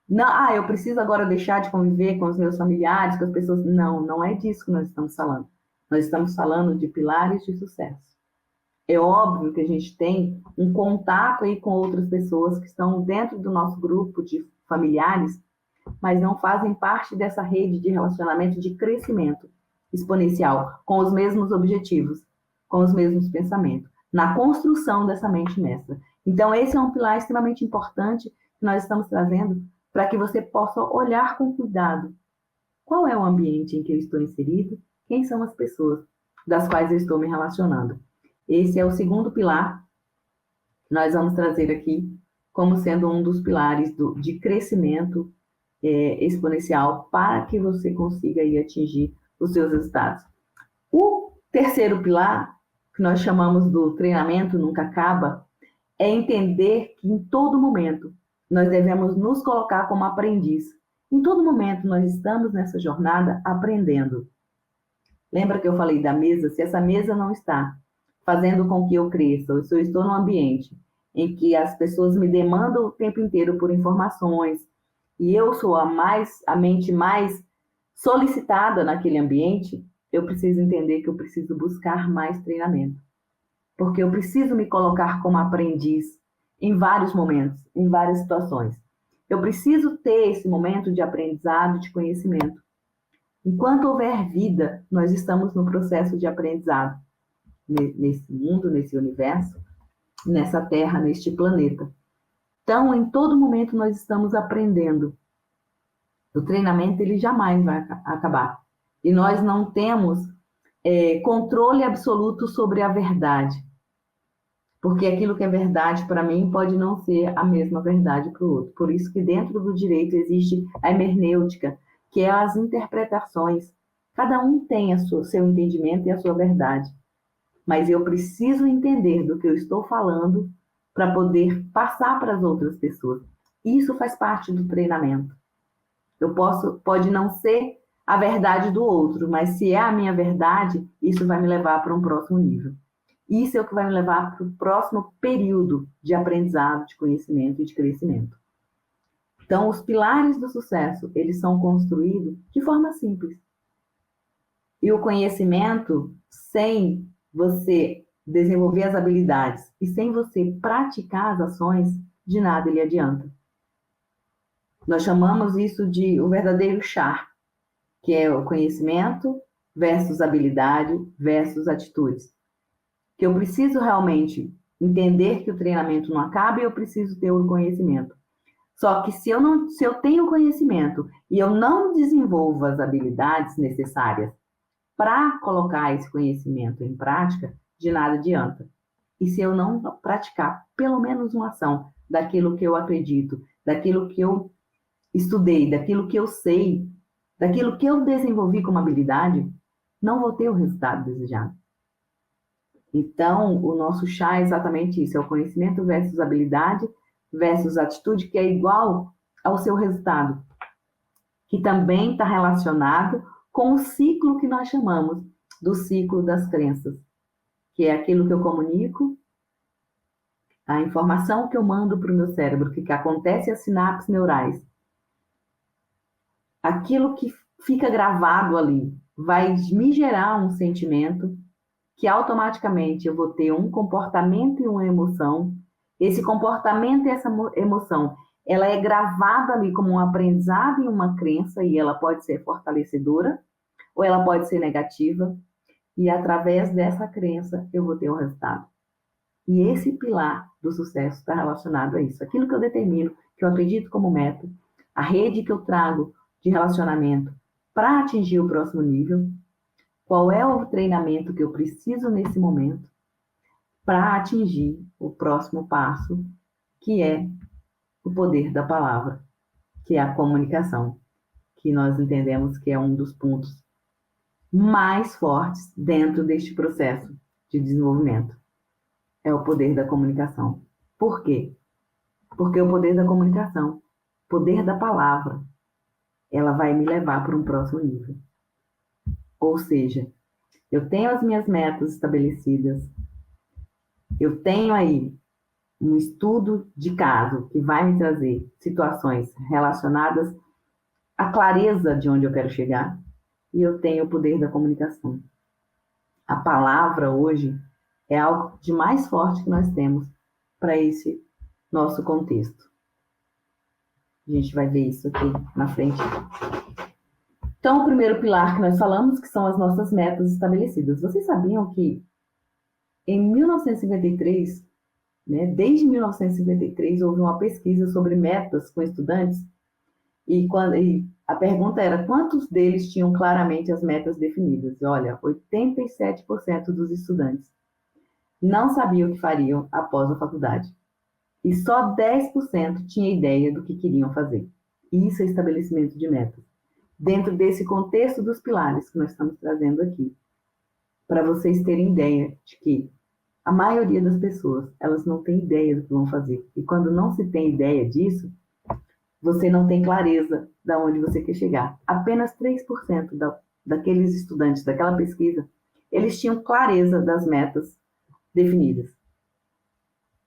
Não, eu preciso agora deixar de conviver com os meus familiares, com as pessoas. Não, não é disso que nós estamos falando. Nós estamos falando de pilares de sucesso. É óbvio que a gente tem um contato aí com outras pessoas que estão dentro do nosso grupo de familiares, mas não fazem parte dessa rede de relacionamento de crescimento exponencial, com os mesmos objetivos, com os mesmos pensamentos, na construção dessa mente mestra. Então, esse é um pilar extremamente importante que nós estamos trazendo para que você possa olhar com cuidado. Qual é o ambiente em que eu estou inserido? Quem são as pessoas das quais eu estou me relacionando? Esse é o segundo pilar que nós vamos trazer aqui como sendo um dos pilares de crescimento exponencial para que você consiga aí atingir os seus resultados. O terceiro pilar, que nós chamamos do treinamento nunca acaba, é entender que em todo momento nós devemos nos colocar como aprendiz. Em todo momento nós estamos nessa jornada aprendendo. Lembra que eu falei da mesa? Se essa mesa não está fazendo com que eu cresça, ou se eu estou num ambiente em que as pessoas me demandam o tempo inteiro por informações, e eu sou a mente mais solicitada naquele ambiente, eu preciso entender que eu preciso buscar mais treinamento. Porque eu preciso me colocar como aprendiz em vários momentos, em várias situações. Eu preciso ter esse momento de aprendizado, de conhecimento. Enquanto houver vida, nós estamos no processo de aprendizado. Nesse mundo, nesse universo, nessa Terra, neste planeta. Então, em todo momento, nós estamos aprendendo. O treinamento, ele jamais vai acabar. E nós não temos controle absoluto sobre a verdade. Porque aquilo que é verdade para mim pode não ser a mesma verdade para o outro. Por isso que dentro do direito existe a hermenêutica, que é as interpretações. Cada um tem seu entendimento e a sua verdade. Mas eu preciso entender do que eu estou falando para poder passar para as outras pessoas. Isso faz parte do treinamento. Pode não ser a verdade do outro, mas se é a minha verdade, isso vai me levar para um próximo nível. Isso é o que vai me levar para o próximo período de aprendizado, de conhecimento e de crescimento. Então, os pilares do sucesso, eles são construídos de forma simples. E o conhecimento, sem você desenvolver as habilidades e sem você praticar as ações, de nada ele adianta. Nós chamamos isso de o verdadeiro char, que é o conhecimento versus habilidade versus atitudes. Que eu preciso realmente entender que o treinamento não acaba e eu preciso ter o conhecimento. Só que se eu tenho conhecimento e eu não desenvolvo as habilidades necessárias para colocar esse conhecimento em prática, de nada adianta. E se eu não praticar pelo menos uma ação daquilo que eu acredito, daquilo que eu estudei, daquilo que eu sei, daquilo que eu desenvolvi como habilidade, não vou ter o resultado desejado. Então, o nosso chá é exatamente isso, é o conhecimento versus habilidade versus atitude, que é igual ao seu resultado, que também está relacionado com o ciclo que nós chamamos do ciclo das crenças, que é aquilo que eu comunico, a informação que eu mando para o meu cérebro, que acontece as sinapses neurais, aquilo que fica gravado ali vai me gerar um sentimento que automaticamente eu vou ter um comportamento e uma emoção. Esse comportamento e essa emoção, ela é gravada ali como um aprendizado e uma crença, e ela pode ser fortalecedora ou ela pode ser negativa, e através dessa crença eu vou ter um resultado. E esse pilar do sucesso está relacionado a isso. Aquilo que eu determino, que eu acredito como meta, a rede que eu trago de relacionamento para atingir o próximo nível, qual é o treinamento que eu preciso nesse momento para atingir o próximo passo, que é o poder da palavra, que é a comunicação, que nós entendemos que é um dos pontos mais fortes dentro deste processo de desenvolvimento. É o poder da comunicação. Por quê? Porque o poder da comunicação, o poder da palavra, ela vai me levar para um próximo nível. Ou seja, eu tenho as minhas metas estabelecidas, eu tenho aí um estudo de caso que vai me trazer situações relacionadas à clareza de onde eu quero chegar, e eu tenho o poder da comunicação. A palavra hoje é algo de mais forte que nós temos para esse nosso contexto. A gente vai ver isso aqui na frente. Então, o primeiro pilar que nós falamos, que são as nossas metas estabelecidas. Vocês sabiam que em 1953, desde 1953, houve uma pesquisa sobre metas com estudantes, e a pergunta era quantos deles tinham claramente as metas definidas. Olha, 87% dos estudantes não sabiam o que fariam após a faculdade. E só 10% tinha ideia do que queriam fazer. Isso é estabelecimento de metas. Dentro desse contexto dos pilares que nós estamos trazendo aqui, para vocês terem ideia de que a maioria das pessoas, elas não têm ideia do que vão fazer. E quando não se tem ideia disso, você não tem clareza de onde você quer chegar. Apenas 3% daqueles estudantes daquela pesquisa, eles tinham clareza das metas definidas.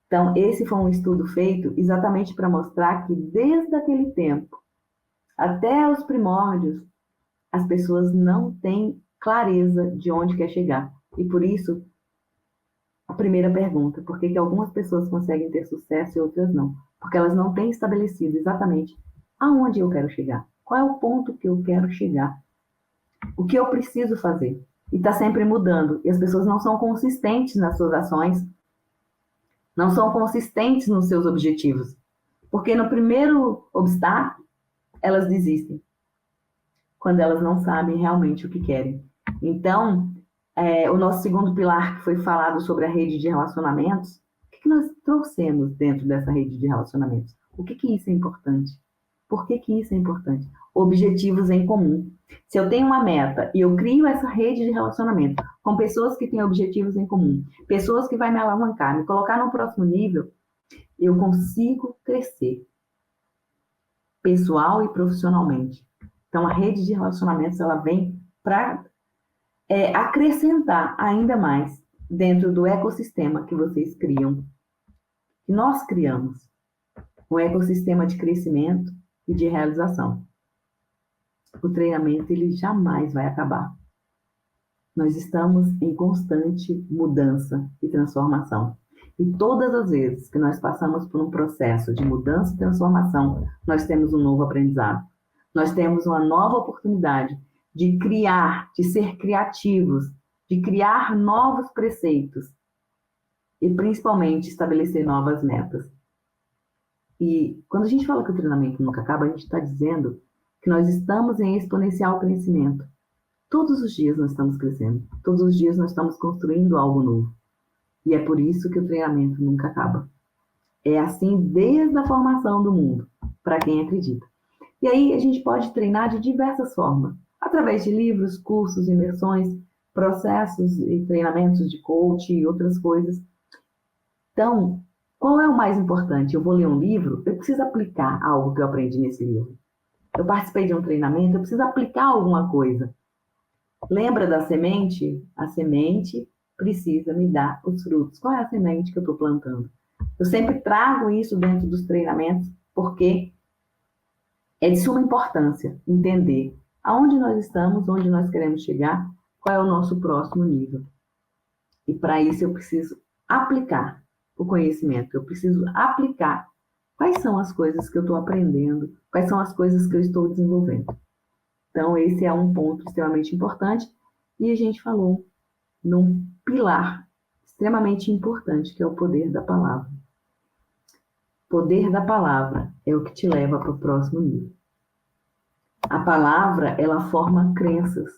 Então, esse foi um estudo feito exatamente para mostrar que desde aquele tempo até os primórdios, as pessoas não têm clareza de onde quer chegar. E por isso, a primeira pergunta, por que algumas pessoas conseguem ter sucesso e outras não? Porque elas não têm estabelecido exatamente aonde eu quero chegar. Qual é o ponto que eu quero chegar? O que eu preciso fazer? E está sempre mudando. E as pessoas não são consistentes nas suas ações, não são consistentes nos seus objetivos. Porque no primeiro obstáculo, elas desistem. Quando elas não sabem realmente o que querem. Então, o nosso segundo pilar, que foi falado sobre a rede de relacionamentos, o que nós trouxemos dentro dessa rede de relacionamentos? O que isso é importante? Por que isso é importante? Objetivos em comum. Se eu tenho uma meta e eu crio essa rede de relacionamento com pessoas que têm objetivos em comum, pessoas que vão me alavancar, me colocar no próximo nível, eu consigo crescer pessoal e profissionalmente. Então, a rede de relacionamentos, ela vem para acrescentar ainda mais dentro do ecossistema que vocês criam, que nós criamos, um ecossistema de crescimento e de realização. O treinamento, ele jamais vai acabar. Nós estamos em constante mudança e transformação. E todas as vezes que nós passamos por um processo de mudança e transformação, nós temos um novo aprendizado. Nós temos uma nova oportunidade de criar, de ser criativos, de criar novos preceitos e, principalmente, estabelecer novas metas. E quando a gente fala que o treinamento nunca acaba, a gente está dizendo que nós estamos em exponencial crescimento. Todos os dias nós estamos crescendo, todos os dias nós estamos construindo algo novo. E é por isso que o treinamento nunca acaba. É assim desde a formação do mundo, para quem acredita. E aí a gente pode treinar de diversas formas, através de livros, cursos, imersões, processos e treinamentos de coach e outras coisas. Então, qual é o mais importante? Eu vou ler um livro, eu preciso aplicar algo que eu aprendi nesse livro. Eu participei de um treinamento, eu preciso aplicar alguma coisa. Lembra da semente? A semente precisa me dar os frutos. Qual é a semente que eu estou plantando? Eu sempre trago isso dentro dos treinamentos, porque é de suma importância entender aonde nós estamos, onde nós queremos chegar, qual é o nosso próximo nível. E para isso eu preciso aplicar o conhecimento, eu preciso aplicar quais são as coisas que eu estou aprendendo, quais são as coisas que eu estou desenvolvendo. Então, esse é um ponto extremamente importante. E a gente falou num pilar extremamente importante, que é o poder da palavra. O poder da palavra é o que te leva para o próximo nível. A palavra, ela forma crenças.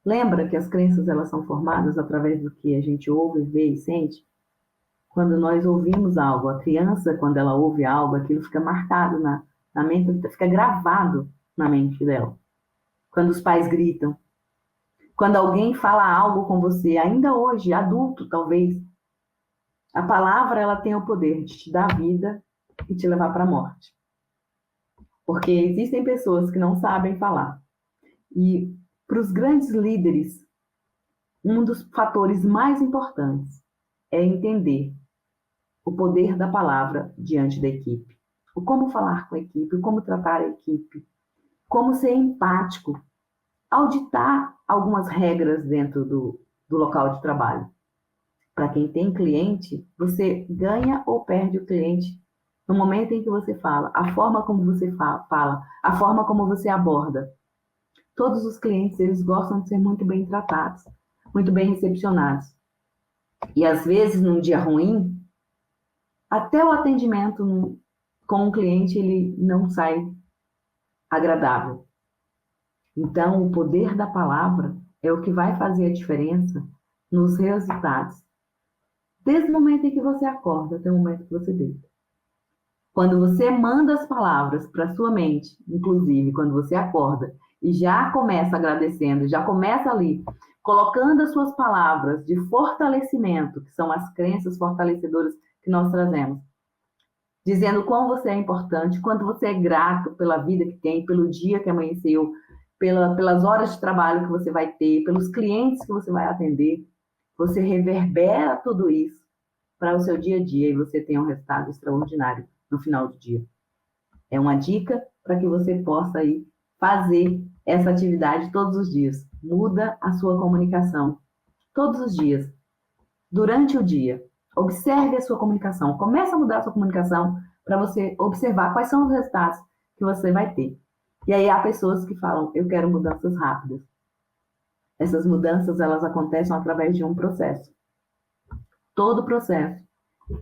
Lembra que as crenças, elas são formadas através do que a gente ouve, vê e sente? Quando nós ouvimos algo, a criança, quando ela ouve algo, aquilo fica marcado na mente, fica gravado na mente dela. Quando os pais gritam, quando alguém fala algo com você, ainda hoje, adulto talvez, a palavra ela tem o poder de te dar vida e te levar para a morte. Porque existem pessoas que não sabem falar. E para os grandes líderes, um dos fatores mais importantes é entender o poder da palavra diante da equipe. O como falar com a equipe, o como tratar a equipe, como ser empático, auditar algumas regras dentro do local de trabalho. Para quem tem cliente, você ganha ou perde o cliente no momento em que você fala, a forma como você fala, a forma como você aborda. Todos os clientes, eles gostam de ser muito bem tratados, muito bem recepcionados. E às vezes, num dia ruim, até o atendimento com o cliente, ele não sai agradável. Então, o poder da palavra é o que vai fazer a diferença nos resultados. Desde o momento em que você acorda até o momento que você deita. Quando você manda as palavras para a sua mente, inclusive quando você acorda e já começa agradecendo, já começa ali, colocando as suas palavras de fortalecimento, que são as crenças fortalecedoras que nós trazemos, dizendo quão você é importante, quanto você é grato pela vida que tem, pelo dia que amanheceu, pelas horas de trabalho que você vai ter, pelos clientes que você vai atender, você reverbera tudo isso para o seu dia a dia e você tem um resultado extraordinário no final do dia. É uma dica para que você possa aí fazer essa atividade todos os dias. Muda a sua comunicação todos os dias. Durante o dia, observe a sua comunicação. Comece a mudar a sua comunicação para você observar quais são os resultados que você vai ter. E aí há pessoas que falam, eu quero mudanças rápidas. Essas mudanças, elas acontecem através de um processo. Todo processo,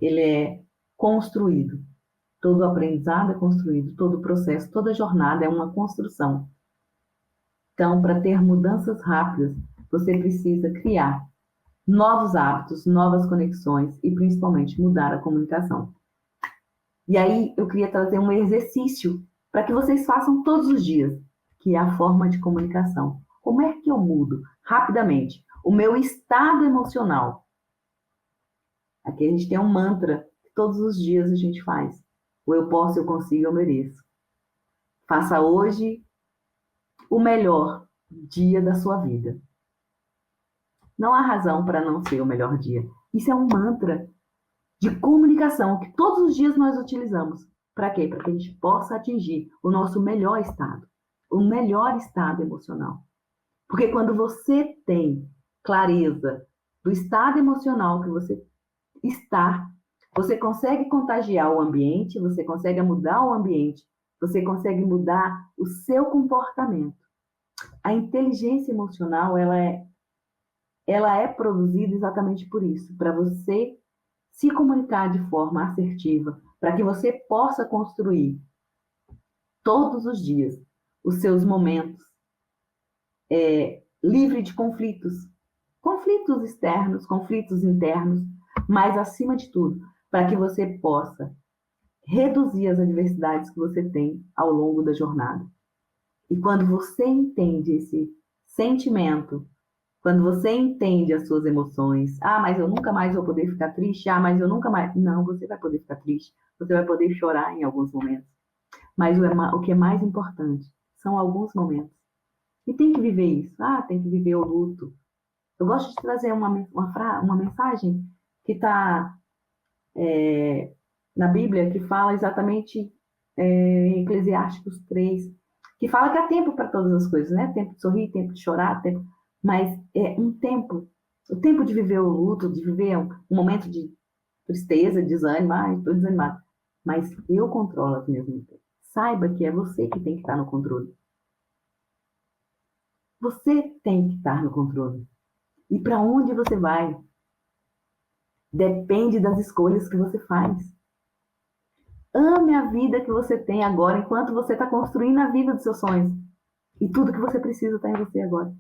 ele é construído. Todo aprendizado é construído, todo processo, toda jornada é uma construção. Então, para ter mudanças rápidas, você precisa criar novos hábitos, novas conexões e, principalmente, mudar a comunicação. E aí, eu queria trazer um exercício para que vocês façam todos os dias, que é a forma de comunicação. Como é que eu mudo rapidamente o meu estado emocional? Aqui a gente tem um mantra que todos os dias a gente faz. O eu posso, eu consigo, eu mereço. Faça hoje o melhor dia da sua vida. Não há razão para não ser o melhor dia. Isso é um mantra de comunicação que todos os dias nós utilizamos. Para quê? Para que a gente possa atingir o nosso melhor estado. O melhor estado emocional. Porque quando você tem clareza do estado emocional que você está, você consegue contagiar o ambiente, você consegue mudar o ambiente, você consegue mudar o seu comportamento. A inteligência emocional, ela é produzida exatamente por isso, para você se comunicar de forma assertiva, para que você possa construir todos os dias os seus momentos livre de conflitos, conflitos externos, conflitos internos, mas acima de tudo, para que você possa reduzir as adversidades que você tem ao longo da jornada. E quando você entende esse sentimento, quando você entende as suas emoções, mas eu nunca mais vou poder ficar triste, mas eu nunca mais... Não, você vai poder ficar triste, você vai poder chorar em alguns momentos. Mas o que é mais importante são alguns momentos. E tem que viver isso. Tem que viver o luto. Eu gosto de trazer uma mensagem que está na Bíblia, que fala exatamente em Eclesiásticos 3, que fala que há tempo para todas as coisas, né? Tempo de sorrir, tempo de chorar, mas é um tempo, o tempo de viver o luto, de viver um momento de tristeza, desânimo, estou desanimado. Mas eu controlo as minhas lutas. Saiba que é você que tem que estar no controle. Você tem que estar no controle. E para onde você vai? Depende das escolhas que você faz. Ame a vida que você tem agora, enquanto você está construindo a vida dos seus sonhos. E tudo que você precisa está em você agora.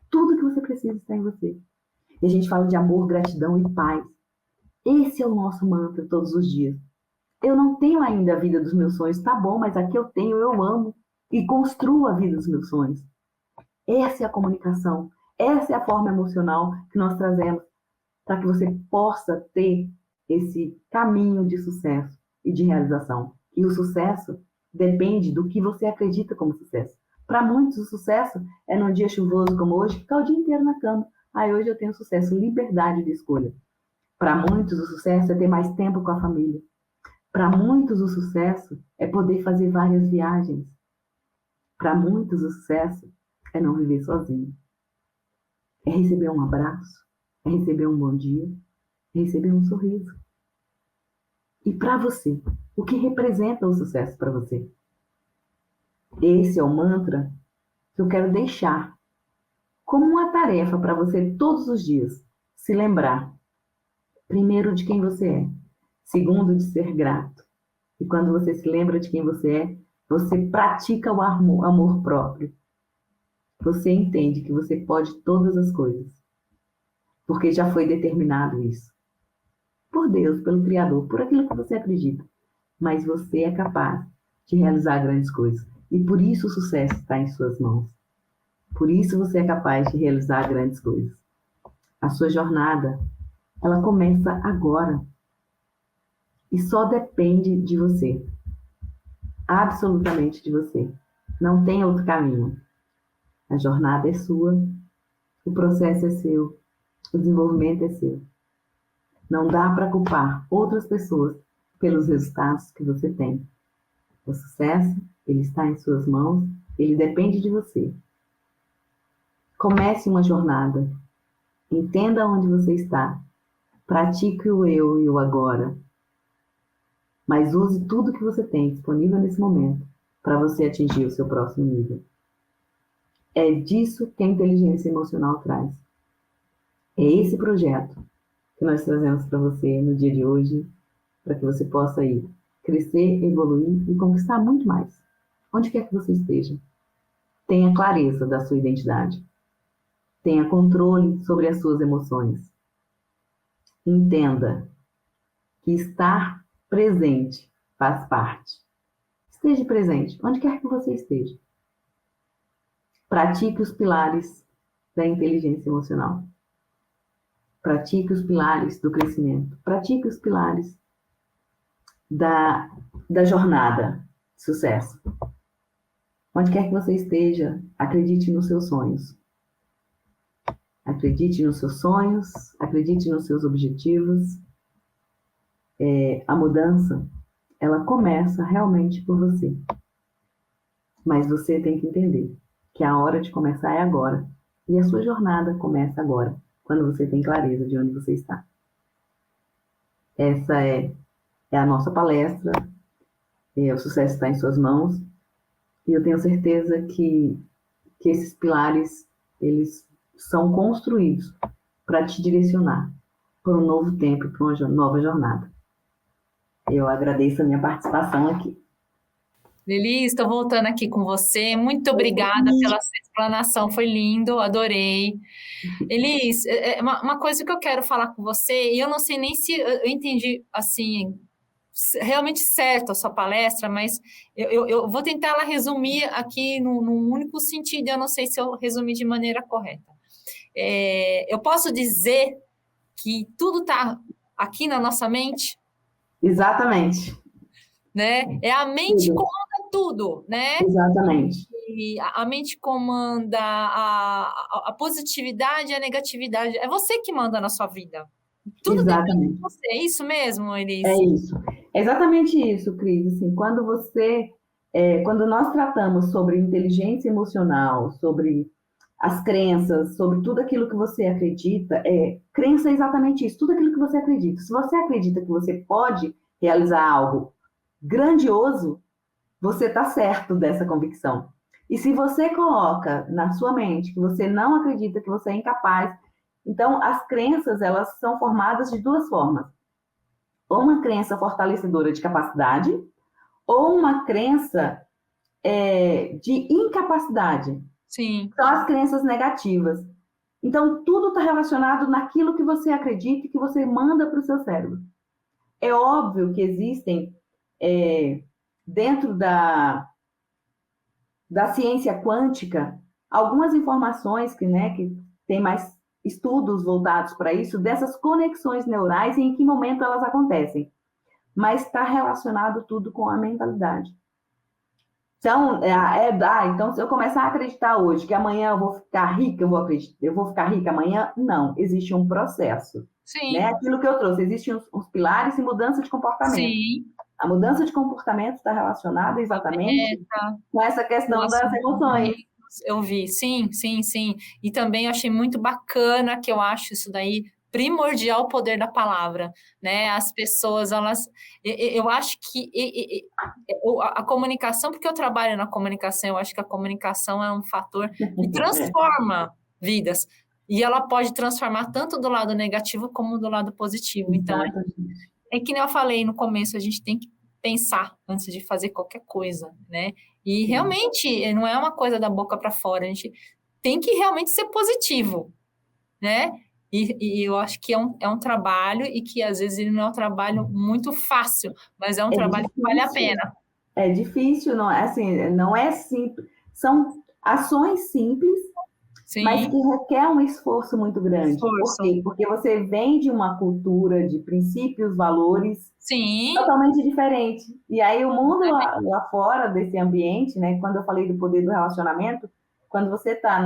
Tudo que você precisa está em você. E a gente fala de amor, gratidão e paz. Esse é o nosso mantra todos os dias. Eu não tenho ainda a vida dos meus sonhos, tá bom, mas aqui eu tenho, eu amo. E construo a vida dos meus sonhos. Essa é a comunicação. Essa é a forma emocional que nós trazemos para que você possa ter esse caminho de sucesso e de realização. E o sucesso depende do que você acredita como sucesso. Para muitos, o sucesso é num dia chuvoso como hoje, ficar o dia inteiro na cama. Hoje eu tenho sucesso, liberdade de escolha. Para muitos, o sucesso é ter mais tempo com a família. Para muitos, o sucesso é poder fazer várias viagens. Para muitos, o sucesso é não viver sozinho. É receber um abraço, é receber um bom dia, é receber um sorriso. E para você, o que representa o sucesso para você? Esse é o mantra que eu quero deixar como uma tarefa para você todos os dias se lembrar. Primeiro, de quem você é. Segundo, de ser grato. E quando você se lembra de quem você é, você pratica o amor próprio. Você entende que você pode todas as coisas. Porque já foi determinado isso. Por Deus, pelo Criador, por aquilo que você acredita. Mas você é capaz de realizar grandes coisas. E por isso o sucesso está em suas mãos. Por isso você é capaz de realizar grandes coisas. A sua jornada, ela começa agora. E só depende de você. Absolutamente de você. Não tem outro caminho. A jornada é sua. O processo é seu. O desenvolvimento é seu. Não dá para culpar outras pessoas pelos resultados que você tem. O sucesso, ele está em suas mãos. Ele depende de você. Comece uma jornada. Entenda onde você está. Pratique o eu e o agora. Mas use tudo que você tem disponível nesse momento para você atingir o seu próximo nível. É disso que a inteligência emocional traz. É esse projeto que nós trazemos para você no dia de hoje, para que você possa ir crescer, evoluir e conquistar muito mais. Onde quer que você esteja. Tenha clareza da sua identidade. Tenha controle sobre as suas emoções. Entenda que estar presente faz parte. Esteja presente, onde quer que você esteja. Pratique os pilares da inteligência emocional. Pratique os pilares do crescimento. Pratique os pilares da jornada de sucesso. Onde quer que você esteja, acredite nos seus sonhos. Acredite nos seus sonhos, acredite nos seus objetivos. A mudança, ela começa realmente por você. Mas você tem que entender que a hora de começar é agora. E a sua jornada começa agora, quando você tem clareza de onde você está. Essa é a nossa palestra, o sucesso está em suas mãos, e eu tenho certeza que esses pilares, eles são construídos para te direcionar para um novo tempo, para uma nova jornada. Eu agradeço a minha participação aqui. Elis, estou voltando aqui com você. Muito obrigada pela sua explanação, foi lindo, adorei. Elis, uma coisa que eu quero falar com você, e eu não sei nem se eu entendi assim realmente certo a sua palestra, mas eu vou tentar ela resumir aqui num único sentido, eu não sei se eu resumi de maneira correta. Eu posso dizer que tudo está aqui na nossa mente? Exatamente. Né? É a mente que comanda tudo, né? Exatamente. E a mente comanda a positividade e a negatividade. É você que manda na sua vida. Tudo depende de você. É isso mesmo, Elis? É isso. É exatamente isso, Cris. Assim, quando nós tratamos sobre inteligência emocional, sobre as crenças, sobre tudo aquilo que você acredita, crença é exatamente isso, tudo aquilo que você acredita. Se você acredita que você pode realizar algo grandioso, você está certo dessa convicção. E se você coloca na sua mente que você não acredita, que você é incapaz, então as crenças, elas são formadas de duas formas. Ou uma crença fortalecedora de capacidade, ou uma crença de incapacidade. Sim. São as crenças negativas. Então, tudo está relacionado naquilo que você acredita e que você manda para o seu cérebro. É óbvio que existem, dentro da ciência quântica, algumas informações que tem mais estudos voltados para isso, dessas conexões neurais e em que momento elas acontecem. Mas está relacionado tudo com a mentalidade. Então, então, se eu começar a acreditar hoje que amanhã eu vou ficar rica, eu vou ficar rica amanhã, não, existe um processo. Sim. Né? Aquilo que eu trouxe, existem os pilares e mudança de comportamento. Sim. A mudança de comportamento está relacionada exatamente com essa questão das emoções. Eu vi, sim. E também eu achei muito bacana, que eu acho isso daí primordial, o poder da palavra, né? As pessoas, eu acho que a comunicação, porque eu trabalho na comunicação, eu acho que a comunicação é um fator que transforma vidas. E ela pode transformar tanto do lado negativo como do lado positivo. Então, é que nem eu falei no começo, a gente tem que pensar antes de fazer qualquer coisa, né? E realmente não é uma coisa da boca para fora, a gente tem que realmente ser positivo, né? E eu acho que é um trabalho, e que às vezes ele não é um trabalho muito fácil, mas é um trabalho difícil, que vale a pena. É difícil, não é assim, não é simples. São ações simples, sim, mas que requer um esforço muito grande. Por quê? Porque você vem de uma cultura de princípios, valores, sim, totalmente diferente. E aí o mundo lá fora desse ambiente, né? Quando eu falei do poder do relacionamento, quando você está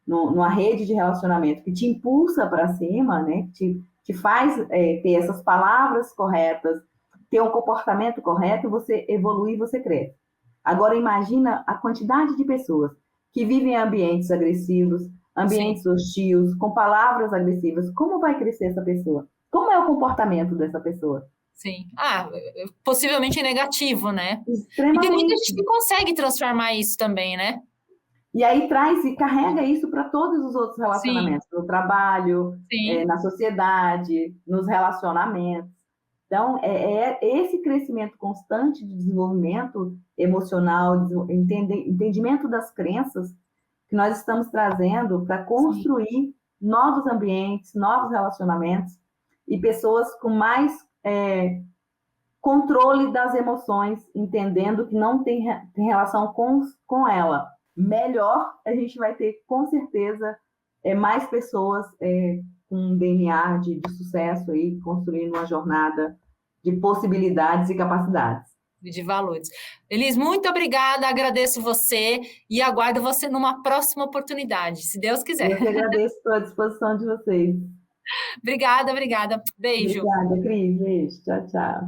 numa rede de relacionamento que te impulsa para cima, né? Te faz ter essas palavras corretas, ter um comportamento correto, você evolui, você cresce. Agora imagina a quantidade de pessoas que vivem em ambientes agressivos, ambientes hostis, com palavras agressivas. Como vai crescer essa pessoa? Como é o comportamento dessa pessoa? Sim. Possivelmente negativo, né? Extremamente. E tem muita gente que consegue transformar isso também, né? E aí traz e carrega isso para todos os outros relacionamentos, no trabalho, na sociedade, nos relacionamentos. Então, esse crescimento constante de desenvolvimento emocional, entendimento das crenças que nós estamos trazendo para construir novos ambientes, novos relacionamentos e pessoas com mais controle das emoções, entendendo que não tem relação com ela. Melhor a gente vai ter, com certeza, mais pessoas com um DNA de sucesso aí, construindo uma jornada de possibilidades e capacidades. De valores. Elis, muito obrigada, agradeço você e aguardo você numa próxima oportunidade, se Deus quiser. Eu que agradeço, estou à disposição de vocês. Obrigada. Beijo. Obrigada, Cris. Beijo. Tchau, tchau.